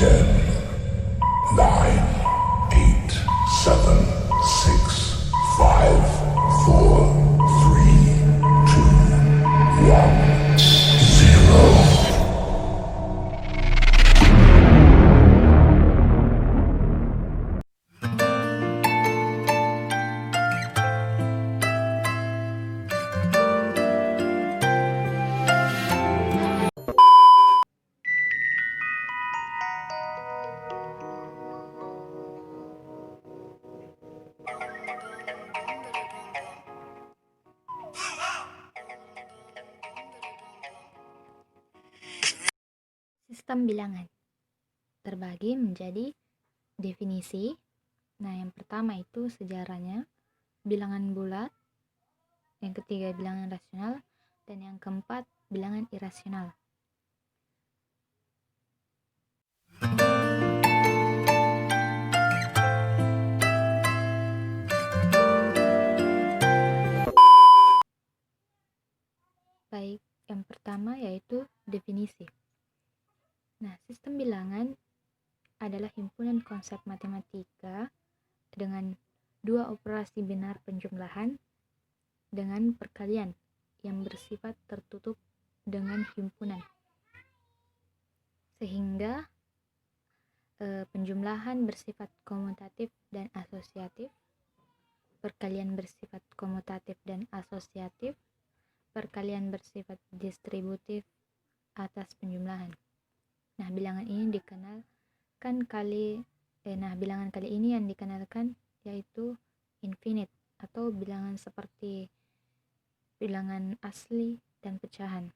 10, 9, 8, 7, 6, 5, 4, 3, 2, 1, 0. Sistem bilangan terbagi menjadi definisi. Nah, yang pertama itu sejarahnya, bilangan bulat, yang ketiga bilangan rasional, dan yang keempat bilangan irasional. Baik, yang pertama yaitu definisi. Nah, sistem bilangan adalah himpunan konsep matematika dengan dua operasi binar penjumlahan dengan perkalian yang bersifat tertutup dengan himpunan, sehingga penjumlahan bersifat komutatif dan asosiatif, perkalian bersifat komutatif dan asosiatif, perkalian bersifat distributif atas penjumlahan. Nah, bilangan ini bilangan kali ini yang dikenalkan yaitu infinite atau bilangan seperti bilangan asli dan pecahan.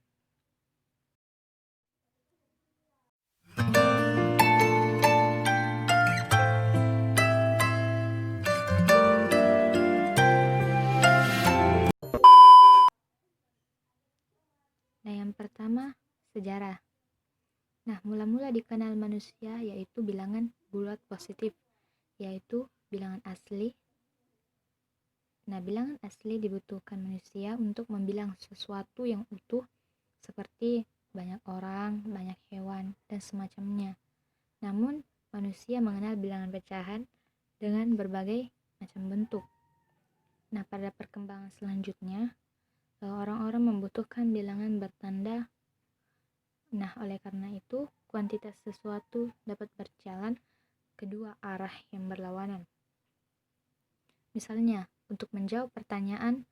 Nah, yang pertama, sejarah. Nah, mula-mula dikenal manusia yaitu bilangan bulat positif, yaitu bilangan asli. Nah, bilangan asli dibutuhkan manusia untuk membilang sesuatu yang utuh seperti banyak orang, banyak hewan, dan semacamnya. Namun, manusia mengenal bilangan pecahan dengan berbagai macam bentuk. Nah, pada perkembangan selanjutnya, orang-orang membutuhkan bilangan bertanda. Nah, oleh karena itu, kuantitas sesuatu dapat berjalan kedua arah yang berlawanan. Misalnya, untuk menjawab pertanyaan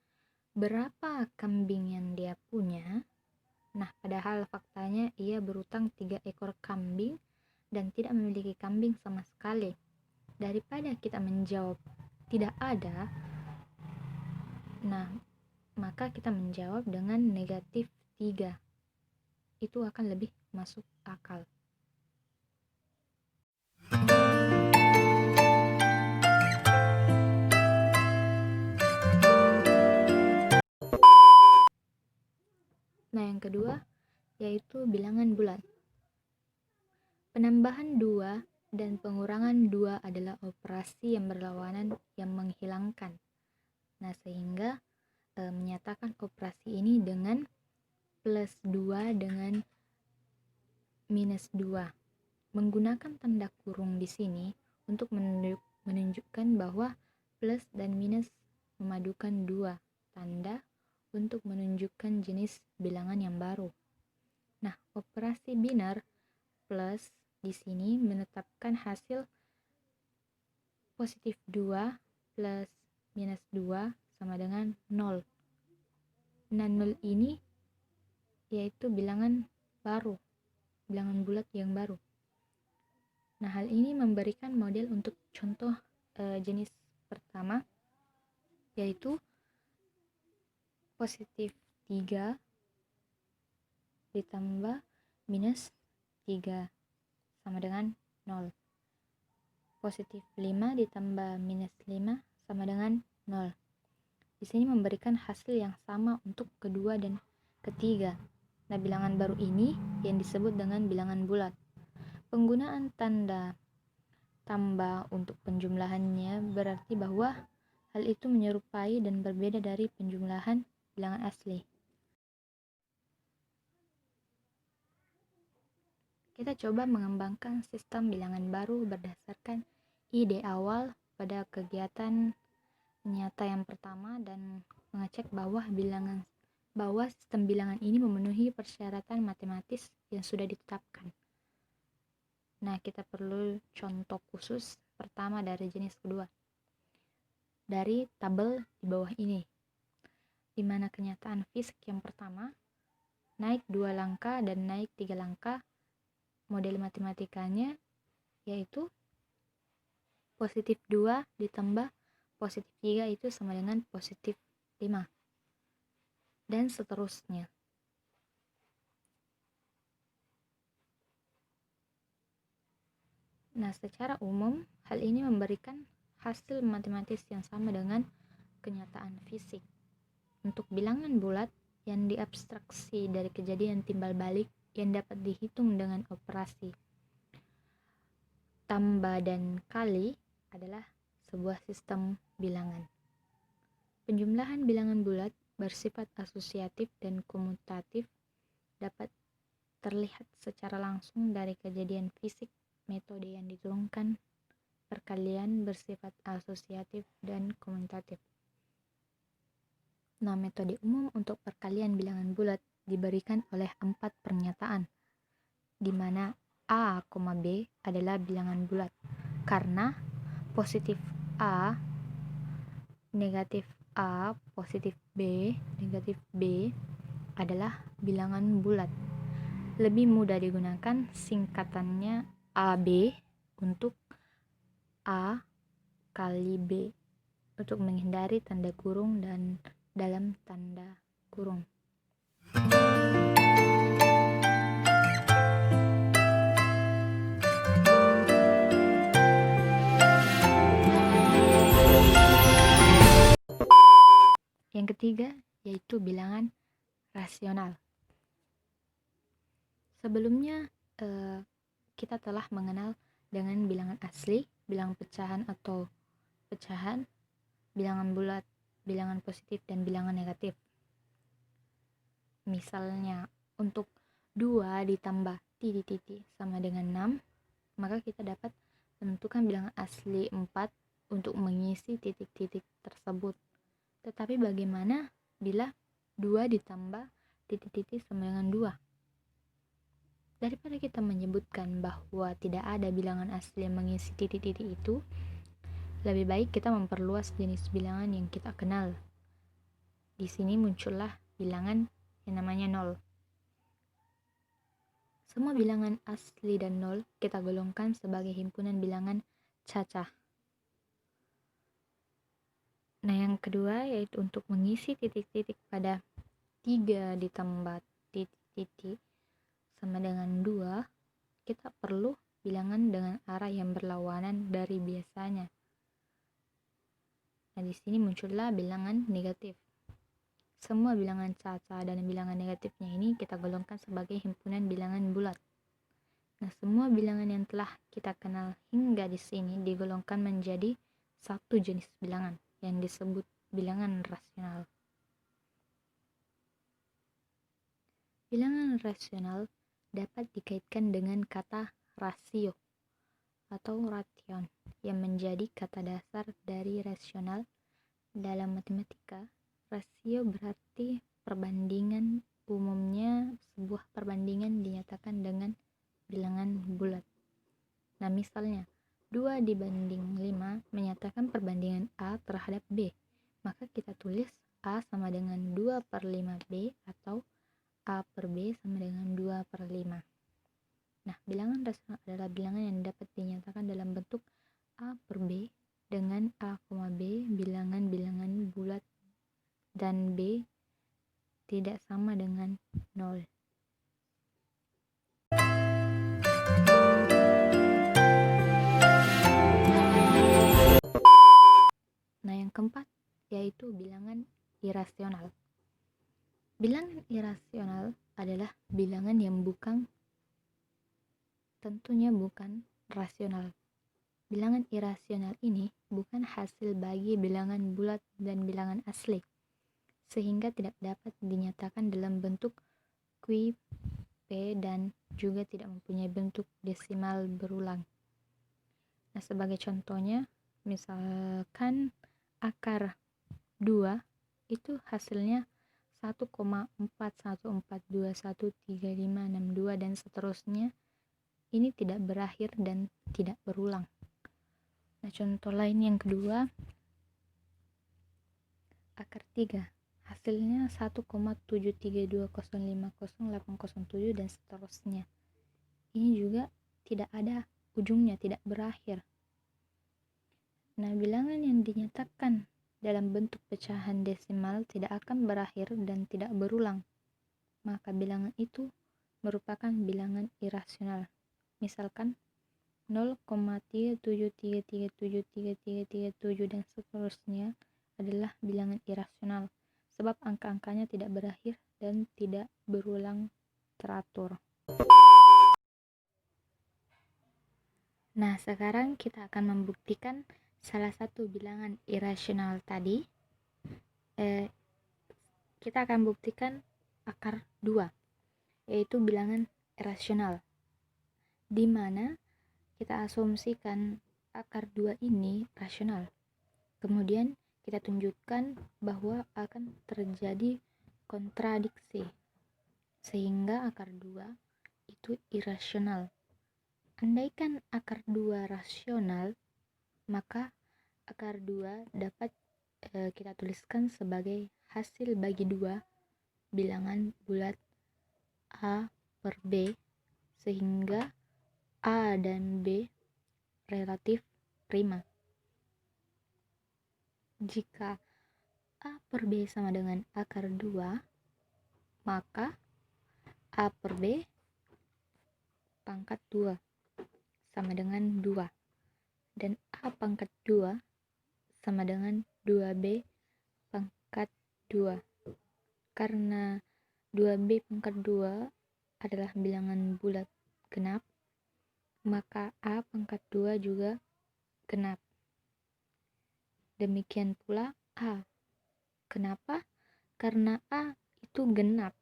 berapa kambing yang dia punya, nah padahal faktanya ia berutang 3 ekor kambing dan tidak memiliki kambing sama sekali. Daripada kita menjawab tidak ada, nah maka kita menjawab dengan negatif 3. Itu akan lebih masuk akal. Nah, yang kedua yaitu bilangan bulat. Penambahan 2 dan pengurangan 2 adalah operasi yang berlawanan yang menghilangkan. Nah, sehingga menyatakan operasi ini dengan plus 2 dengan minus 2. Menggunakan tanda kurung di sini untuk menunjukkan bahwa plus dan minus memadukan 2 tanda untuk menunjukkan jenis bilangan yang baru. Nah, operasi binar plus di sini menetapkan hasil positif 2 plus minus 2 sama dengan 0. Nah, 0 ini yaitu bilangan baru, bilangan bulat yang baru. Nah, hal ini memberikan model untuk contoh jenis pertama, yaitu positif 3 ditambah minus 3 sama dengan 0. Positif 5 ditambah minus 5 sama dengan 0. Di sini memberikan hasil yang sama untuk kedua dan ketiga. Nah, bilangan baru ini yang disebut dengan bilangan bulat. Penggunaan tanda tambah untuk penjumlahannya berarti bahwa hal itu menyerupai dan berbeda dari penjumlahan bilangan asli. kita coba mengembangkan sistem bilangan baru berdasarkan ide awal pada kegiatan nyata yang pertama dan mengecek bahwa sistem bilangan ini memenuhi persyaratan matematis yang sudah ditetapkan. Nah, kita perlu contoh khusus pertama dari jenis kedua. Dari tabel di bawah ini, di mana kenyataan fisik yang pertama naik 2 langkah dan naik 3 langkah, model matematikanya yaitu positif 2 ditambah positif 3 itu sama dengan positif 5, dan seterusnya. Nah, secara umum, hal ini memberikan hasil matematis yang sama dengan kenyataan fisik. Untuk bilangan bulat yang diabstraksi dari kejadian timbal balik yang dapat dihitung dengan operasi tambah dan kali adalah sebuah sistem bilangan. Penjumlahan bilangan bulat bersifat asosiatif dan komutatif dapat terlihat secara langsung dari kejadian fisik. Metode yang diturunkan perkalian bersifat asosiatif dan komutatif. Nah, metode umum untuk perkalian bilangan bulat diberikan oleh 4 pernyataan, di mana A, B adalah bilangan bulat karena positif A, negatif A, positif B, negatif B adalah bilangan bulat. Lebih mudah digunakan singkatannya AB untuk A kali B untuk menghindari tanda kurung dan dalam tanda kurung. Yang ketiga yaitu bilangan rasional. Sebelumnya kita telah mengenal dengan bilangan asli, bilangan pecahan atau pecahan, bilangan bulat, bilangan positif, dan bilangan negatif. Misalnya untuk 2 ditambah titik-titik sama dengan 6, maka kita dapat menentukan bilangan asli 4 untuk mengisi titik-titik tersebut. Tetapi bagaimana bila 2 ditambah titik-titik sama dengan 2? Daripada kita menyebutkan bahwa tidak ada bilangan asli yang mengisi titik-titik itu, lebih baik kita memperluas jenis bilangan yang kita kenal. Di sini muncullah bilangan yang namanya 0. Semua bilangan asli dan 0 kita golongkan sebagai himpunan bilangan cacah. Nah, yang kedua yaitu untuk mengisi titik-titik pada 3 ditambah titik-titik sama dengan 2, kita perlu bilangan dengan arah yang berlawanan dari biasanya. Nah, di sini muncullah bilangan negatif. Semua bilangan cacah dan bilangan negatifnya ini kita golongkan sebagai himpunan bilangan bulat. Nah, semua bilangan yang telah kita kenal hingga di sini digolongkan menjadi satu jenis bilangan yang disebut bilangan rasional. Bilangan rasional dapat dikaitkan dengan kata rasio atau ration yang menjadi kata dasar dari rasional. Dalam matematika, rasio berarti perbandingan. Umumnya sebuah perbandingan dinyatakan dengan bilangan bulat. Nah, misalnya 2 dibanding 5 menyatakan perbandingan A terhadap B, maka kita tulis A sama dengan 2/5B atau A per B sama dengan 2/5. Nah, bilangan rasional adalah bilangan yang dapat dinyatakan dalam bentuk A per B dengan A, B bilangan-bilangan bulat dan B tidak sama dengan 0. Nah, yang keempat yaitu bilangan irasional. Bilangan irasional adalah bilangan yang tentunya bukan rasional. Bilangan irasional ini bukan hasil bagi bilangan bulat dan bilangan asli, sehingga tidak dapat dinyatakan dalam bentuk dan juga tidak mempunyai bentuk desimal berulang. Nah, sebagai contohnya, misalkan akar 2 itu hasilnya 1,414213562 dan seterusnya. Ini tidak berakhir dan tidak berulang. Nah, contoh lain yang kedua, akar 3 hasilnya 1,732050807 dan seterusnya. Ini juga tidak ada ujungnya, tidak berakhir. Nah, bilangan yang dinyatakan dalam bentuk pecahan desimal tidak akan berakhir dan tidak berulang. Maka bilangan itu merupakan bilangan irasional. Misalkan 0,373333337 dan seterusnya adalah bilangan irasional sebab angka-angkanya tidak berakhir dan tidak berulang teratur. Nah, sekarang kita akan membuktikan salah satu bilangan irasional tadi. Kita akan buktikan akar 2, yaitu bilangan irasional, di mana kita asumsikan akar 2 ini rasional. Kemudian kita tunjukkan bahwa akan terjadi kontradiksi, sehingga akar 2 itu irasional. Andaikan akar 2 rasional, maka akar 2 dapat kita tuliskan sebagai hasil bagi 2 bilangan bulat A per B, sehingga A dan B relatif prima. Jika A per B sama dengan akar 2, maka A per B pangkat 2 sama dengan 2, dan A pangkat 2 sama dengan 2B pangkat 2. Karena 2B pangkat 2 adalah bilangan bulat genap, maka A pangkat 2 juga genap. Demikian pula A. Kenapa? Karena A itu genap,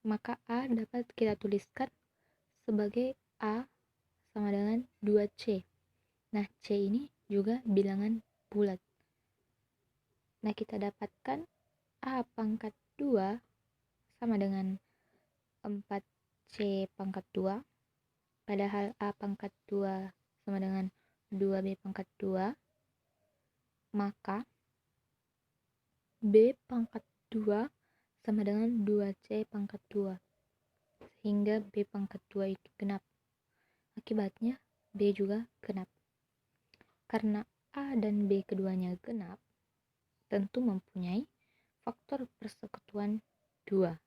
maka A dapat kita tuliskan sebagai A sama dengan 2C. Nah, C ini juga bilangan bulat. Nah, kita dapatkan A pangkat 2 sama dengan 4C pangkat 2, padahal A pangkat 2 sama dengan 2B pangkat 2, maka B pangkat 2 sama dengan 2C pangkat 2, sehingga B pangkat 2 itu genap. Akibatnya B juga genap. Karena A dan B keduanya genap, tentu mempunyai faktor persekutuan 2.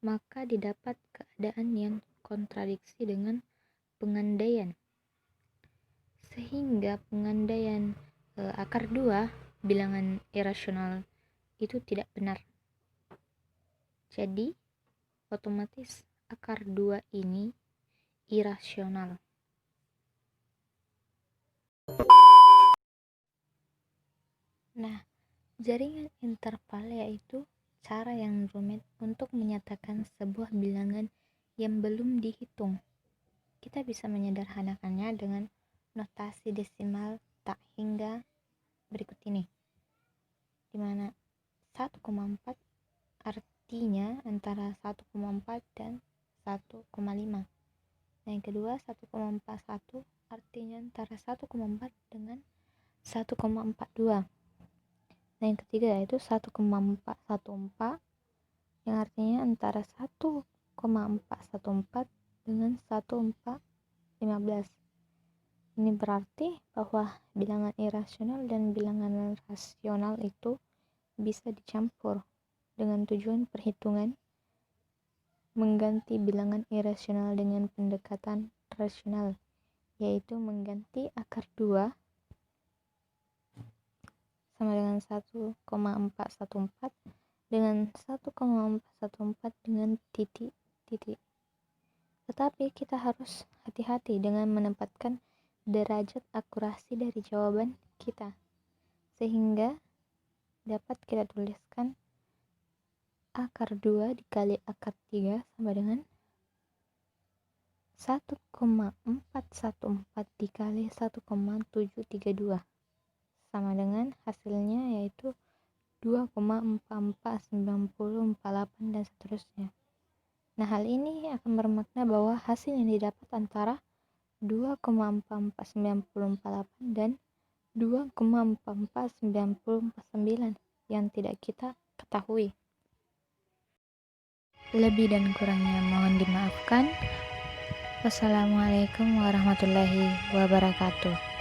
Maka didapat keadaan yang kontradiksi dengan pengandaian. Sehingga pengandaian akar 2 bilangan irasional itu tidak benar. Jadi otomatis akar 2 ini irasional. Nah, jaringan interval yaitu cara yang rumit untuk menyatakan sebuah bilangan yang belum dihitung. Kita bisa menyederhanakannya dengan notasi desimal tak hingga berikut ini, di mana 1,4 artinya antara 1,4 dan 1,5. Nah, yang kedua 1,41 artinya antara 1,4 dengan 1,42. Nah, yang ketiga yaitu 1,414 yang artinya antara 1,414 dengan 1,415. Ini berarti bahwa bilangan irasional dan bilangan rasional itu bisa dicampur dengan tujuan perhitungan mengganti bilangan irasional dengan pendekatan rasional, yaitu mengganti akar 2 sama dengan 1,414 dengan 1,414 dengan titik-titik. Tetapi kita harus hati-hati dengan menempatkan derajat akurasi dari jawaban kita, sehingga dapat kita tuliskan akar 2 dikali akar 3 sama dengan 1,414 dikali 1,732 sama dengan hasilnya yaitu 2,449048 dan seterusnya. Nah, hal ini akan bermakna bahwa hasil yang didapat antara 2,44948 dan 2,44949 yang tidak kita ketahui. Lebih dan kurangnya mohon dimaafkan. Wassalamualaikum warahmatullahi wabarakatuh.